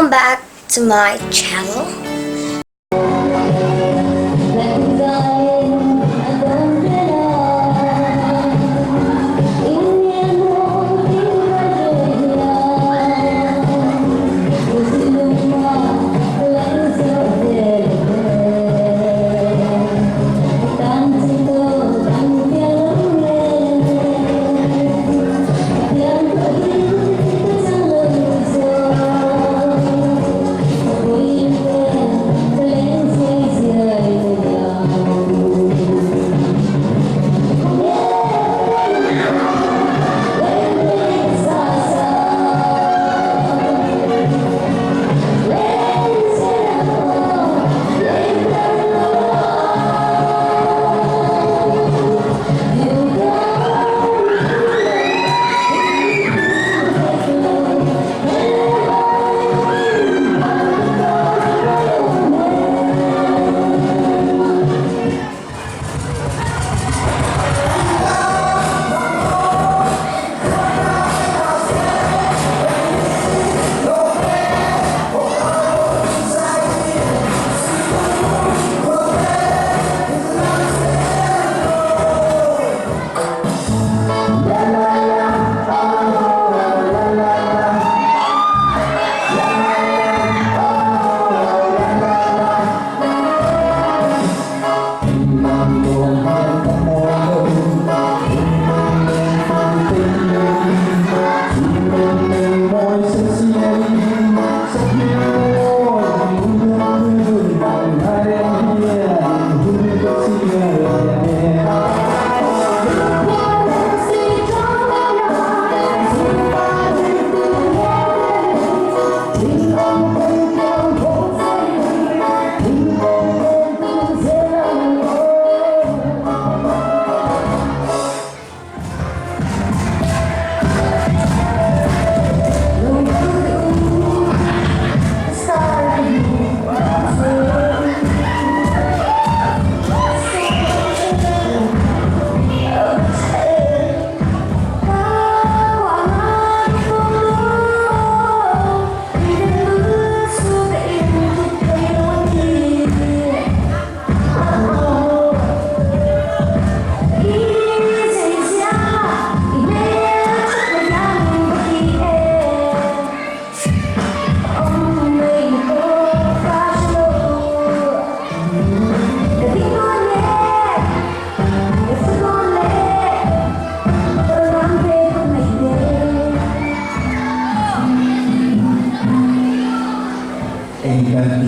Welcome back to my channel.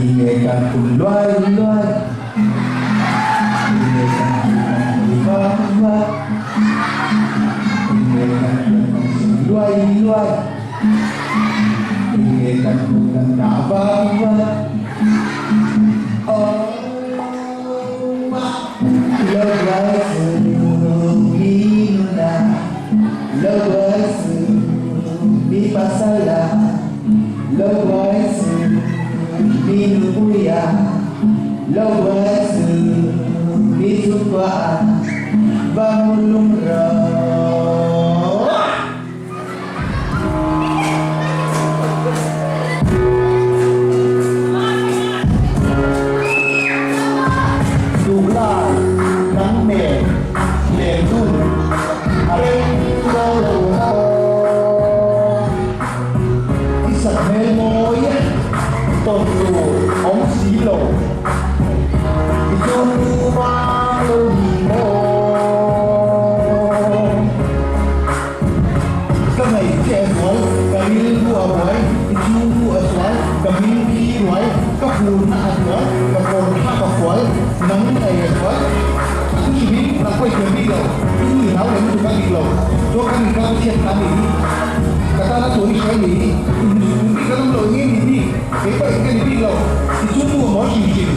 Ingatan pun luai-luai, ingatan luai-luai, luai-luai, ingatan bukan apa-apa. Oh, lepas semina, lepas di pasalah, lepas Binuya, lawas bisuka, bangun lumrah. Dugla, nangme, lendun, areng Isak memoya. Tôn lù ống xí lồ Tôn lù ba lô nhì mô Các ngày trẻ tuổi Kami lu away Itu lu asway Kami lu iway Kapun na asway Kapun na kapway Nang ay asway Aku ibig na ko'y kambilo Ini hinaw na ito kambilo So kami kakasyan kami Kata na tuwi siya ni Hindi ka lang lo hindi Kaya ikan di bilo, itu semua mau cincin.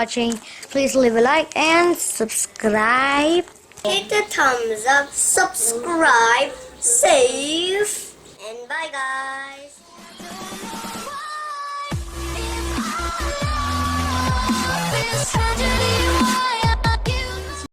watching. Please leave a like and subscribe. Hit the thumbs up, subscribe, save, and bye guys.